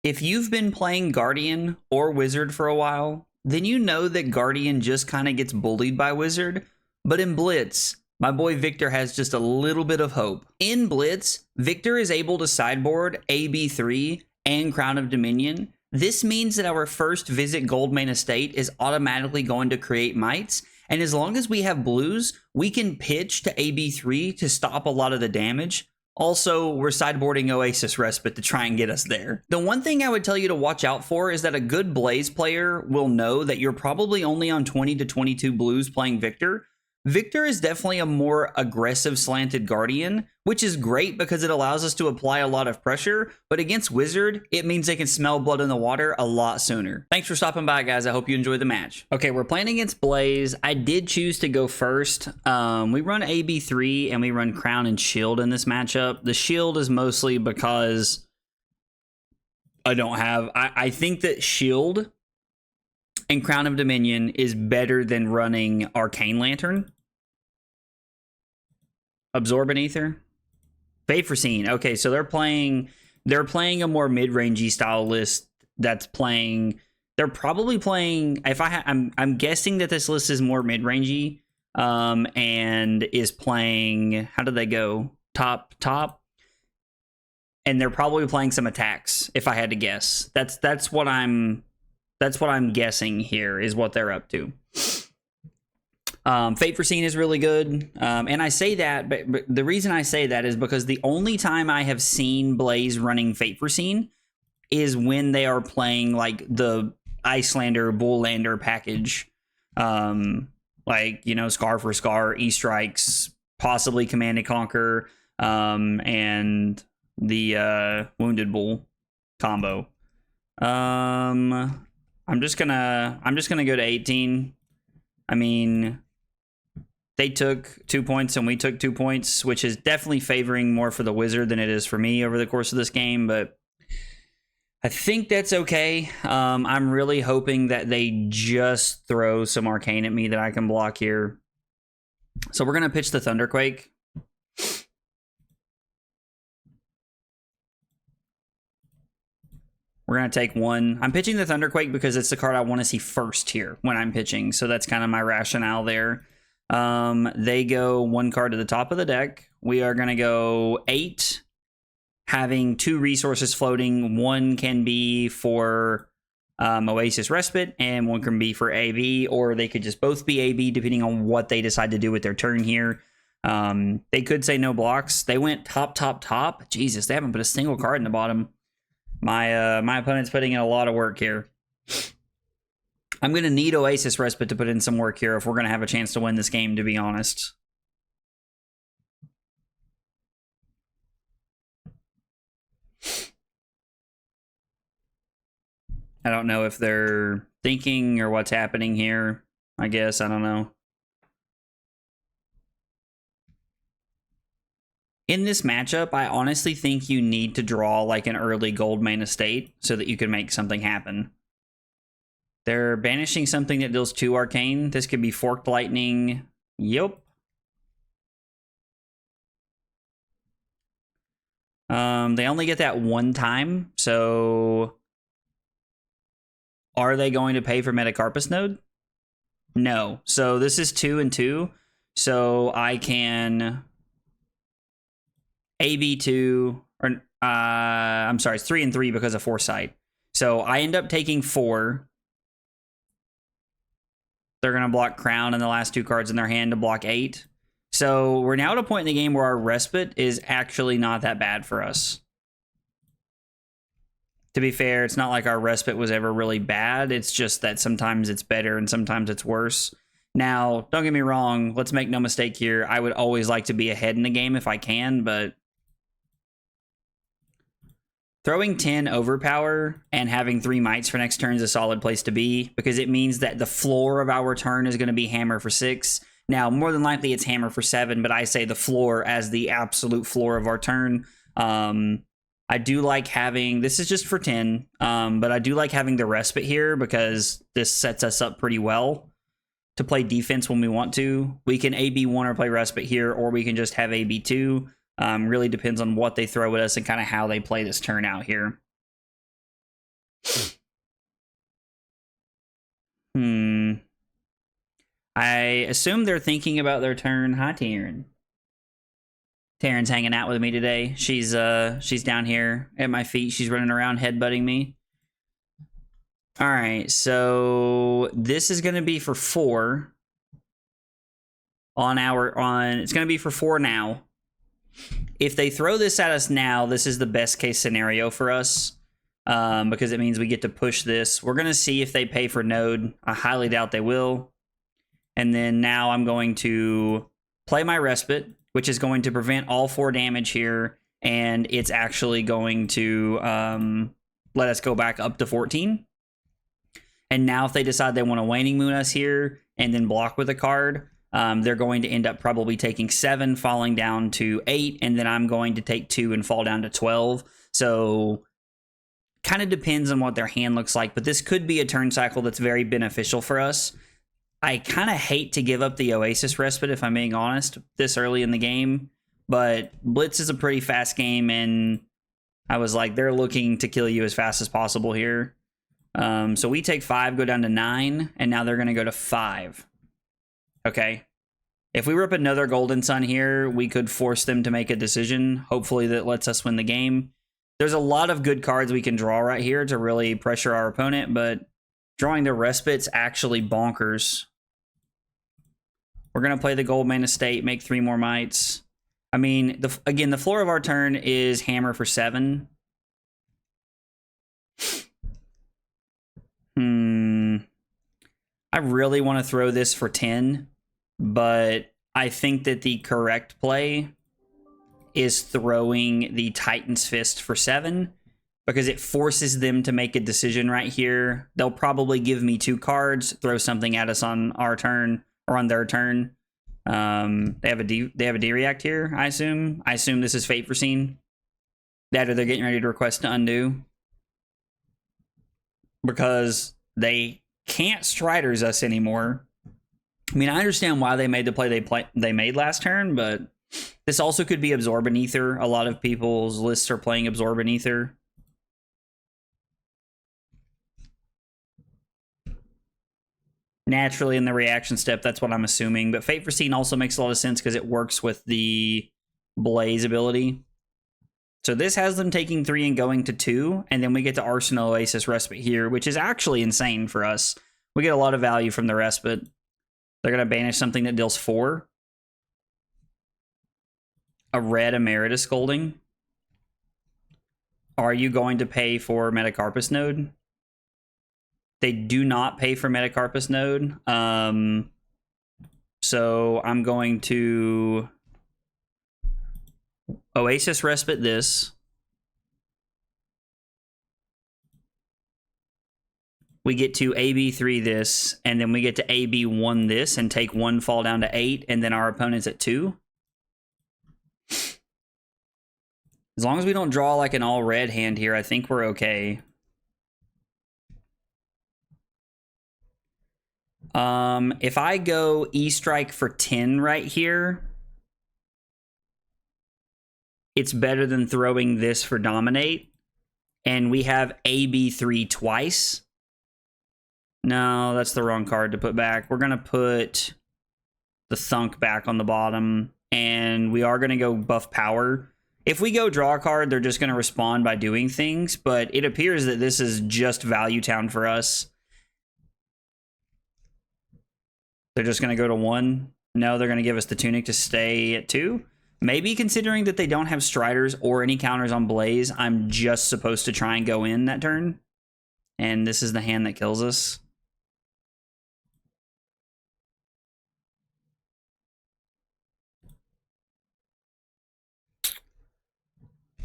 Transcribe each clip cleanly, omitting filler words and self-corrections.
If you've been playing Guardian or Wizard for a while, then you know that Guardian just kind of gets bullied by Wizard. But in Blitz, my boy Victor has just a little bit of hope. In Blitz, Victor is able to sideboard AB3 and Crown of Dominion. This means that our first visit Goldmane Estate is automatically going to create mites. And as long as we have blues, we can pitch to AB3 to stop a lot of the damage. Also, we're sideboarding Oasis Respite to try and get us there. The one thing I would tell you to watch out for is that a good Blaze player will know that you're probably only on 20 to 22 blues playing Victor. Victor is definitely a more aggressive slanted Guardian, which is great because it allows us to apply a lot of pressure, but against Wizard, it means they can smell blood in the water a lot sooner. Thanks for stopping by, guys. I hope you enjoyed the match. Okay, we're playing against Blaze. I did choose to go first. We run AB3 and we run Crown and Shield in this matchup. The Shield is mostly because I think that Shield and Crown of Dominion is better than running Arcane Lantern. Absorbent Ether. FaBrary. Okay, so they're playing a more mid-rangey style list that's playing. They're probably playing, I'm guessing that this list is more mid-rangey, and is playing, how do they go? Top. And they're probably playing some attacks, if I had to guess. That's what I'm guessing here is what they're up to. FaBrary is really good. And I say that, but the reason I say that is because the only time I have seen Blaze running FaBrary is when they are playing like the Icelander, Bulllander package. Like, you know, Scar for Scar, E-Strikes, possibly Command and Conquer, and the Wounded Bull combo. I'm just gonna go to 18. I mean, they took 2 points and we took 2 points, which is definitely favoring more for the Wizard than it is for me over the course of this game, but I think that's okay. I'm really hoping that they just throw some Arcane at me that I can block here. So we're gonna pitch the Thunderquake. We're going to take one. I'm pitching the Thunderquake because it's the card I want to see first here when I'm pitching. So that's kind of my rationale there. They go one card to the top of the deck. We are going to go 8, having 2 resources floating. One can be for Oasis Respite, and one can be for AB, or they could just both be AB depending on what they decide to do with their turn here. They could say no blocks. They went top. Jesus, they haven't put a single card in the bottom. My opponent's putting in a lot of work here. I'm going to need Oasis Respite to put in some work here if we're going to have a chance to win this game, to be honest. I don't know if they're thinking or what's happening here. I guess, I don't know. In this matchup, I honestly think you need to draw like an early Goldmane Estate so that you can make something happen. They're banishing something that deals 2 Arcane. This could be Forked Lightning. Yep. They only get that one time, so are they going to pay for Metacarpus Node? No. So this is 2 and 2, so I can AB2, or I'm sorry, it's 3 and 3 because of Foresight. So I end up taking 4. They're going to block Crown and the last 2 cards in their hand to block 8. So we're now at a point in the game where our Respite is actually not that bad for us. To be fair, it's not like our Respite was ever really bad. It's just that sometimes it's better and sometimes it's worse. Now, don't get me wrong. Let's make no mistake here. I would always like to be ahead in the game if I can, but throwing 10 overpower and having 3 mites for next turn is a solid place to be, because it means that the floor of our turn is going to be hammer for 6. Now, more than likely it's hammer for 7, but I say the floor as the absolute floor of our turn. I do like having, this is just for 10, but I do like having the Respite here because this sets us up pretty well to play defense when we want to. We can AB1 or play Respite here, or we can just have AB2. Really depends on what they throw at us and kind of how they play this turn out here. I assume they're thinking about their turn. Hi, Taryn. Taryn's hanging out with me today. She's down here at my feet. She's running around headbutting me. All right, so this is going to be for 4 it's going to be for 4 now. If they throw this at us now, this is the best case scenario for us, because it means we get to push this. We're going to see if they pay for node. I highly doubt they will. And then now I'm going to play my Respite, which is going to prevent all 4 damage here, and it's actually going to let us go back up to 14. And now if they decide they want to Waning Moon us here and then block with a card, they're going to end up probably taking 7, falling down to 8, and then I'm going to take 2 and fall down to 12. So kind of depends on what their hand looks like, but this could be a turn cycle that's very beneficial for us. I kind of hate to give up the Oasis Respite, if I'm being honest, this early in the game, but Blitz is a pretty fast game, and I was like, they're looking to kill you as fast as possible here. So we take 5, go down to 9, and now they're going to go to 5. Okay. If we rip another Golden Sun here, we could force them to make a decision. Hopefully that lets us win the game. There's a lot of good cards we can draw right here to really pressure our opponent, but drawing the Respite's actually bonkers. We're going to play the Goldmane Estate, make 3 more mites. I mean, again, the floor of our turn is hammer for 7. I really want to throw this for 10, but I think that the correct play is throwing the Titan's Fist for 7, because it forces them to make a decision right here. They'll probably give me 2 cards, throw something at us on our turn or on their turn. They have a D-React here, I assume. I assume this is Fate Foreseen. That or they're getting ready to request to undo, because they can't Striders us anymore. I mean, I understand why they made the play they made last turn, but this also could be Absorbent Ether. A lot of people's lists are playing Absorbent Ether. Naturally, in the reaction step, that's what I'm assuming. But Fate Foreseen also makes a lot of sense because it works with the Blaze ability. So this has them taking 3 and going to 2, and then we get to Arsenal Oasis Respite here, which is actually insane for us. We get a lot of value from the Respite. They're going to banish something that deals 4. A red Emeritus Scolding. Are you going to pay for Metacarpus Node? They do not pay for Metacarpus Node. So I'm going to Oasis Respite this. We get to AB3 this, and then we get to AB1 this, and take 1, fall down to 8, and then our opponent's at 2. As long as we don't draw like an all-red hand here, I think we're okay. If I go E-Strike for 10 right here, it's better than throwing this for Dominate. And we have AB3 twice. No, that's the wrong card to put back. We're going to put the Thunk back on the bottom. And we are going to go buff power. If we go draw a card, they're just going to respond by doing things. But it appears that this is just Value Town for us. They're just going to go to 1. No, they're going to give us the Tunic to stay at 2. Maybe considering that they don't have Striders or any counters on Blaze, I'm just supposed to try and go in that turn. And this is the hand that kills us.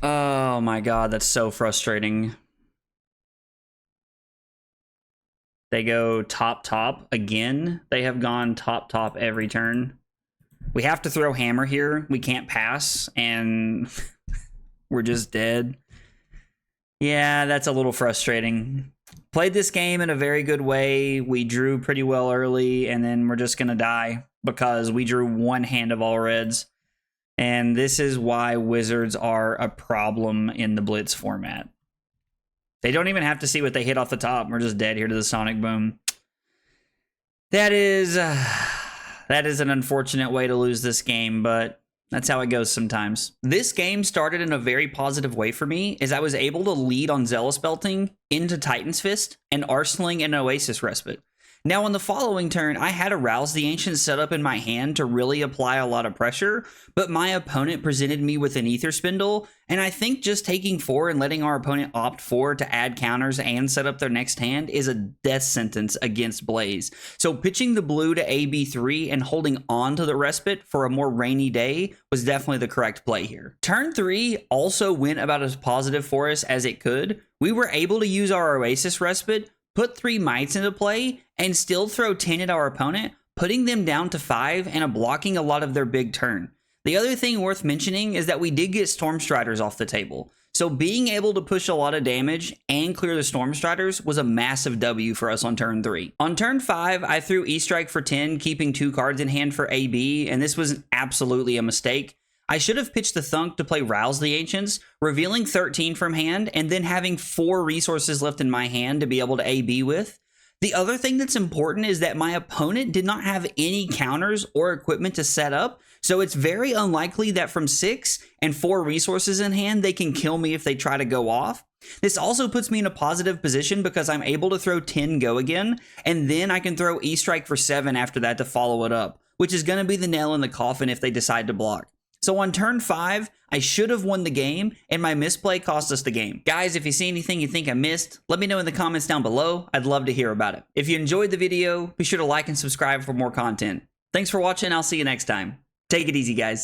Oh my god, that's so frustrating. They go top again. They have gone top every turn. We have to throw hammer here. We can't pass, and we're just dead. Yeah, that's a little frustrating. Played this game in a very good way. We drew pretty well early, and then we're just going to die because we drew 1 hand of all reds. And this is why Wizards are a problem in the Blitz format. They don't even have to see what they hit off the top. We're just dead here to the Sonic Boom. That is an unfortunate way to lose this game, but that's how it goes sometimes. This game started in a very positive way for me, as I was able to lead on Zealous Belting into Titan's Fist and Arsenaling and Oasis Respite. Now, on the following turn, I had a Rouse the Ancients set up in my hand to really apply a lot of pressure, but my opponent presented me with an Ether Spindle, and I think just taking 4 and letting our opponent opt 4 to add counters and set up their next hand is a death sentence against Blaze. So pitching the blue to AB3 and holding on to the Respite for a more rainy day was definitely the correct play here. Turn 3 also went about as positive for us as it could. We were able to use our Oasis Respite, put 3 Mites into play, and still throw 10 at our opponent, putting them down to 5 and blocking a lot of their big turn. The other thing worth mentioning is that we did get Stormstriders off the table, so being able to push a lot of damage and clear the Stormstriders was a massive W for us on turn 3. On turn 5, I threw E-Strike for 10, keeping 2 cards in hand for AB, and this was absolutely a mistake. I should have pitched the Thunk to play Rouse the Ancients, revealing 13 from hand, and then having 4 resources left in my hand to be able to AB with. The other thing that's important is that my opponent did not have any counters or equipment to set up, so it's very unlikely that from 6 and 4 resources in hand, they can kill me if they try to go off. This also puts me in a positive position because I'm able to throw 10 go again, and then I can throw E-Strike for 7 after that to follow it up, which is going to be the nail in the coffin if they decide to block. So on turn 5, I should have won the game, and my misplay cost us the game. Guys, if you see anything you think I missed, let me know in the comments down below. I'd love to hear about it. If you enjoyed the video, be sure to like and subscribe for more content. Thanks for watching. I'll see you next time. Take it easy, guys.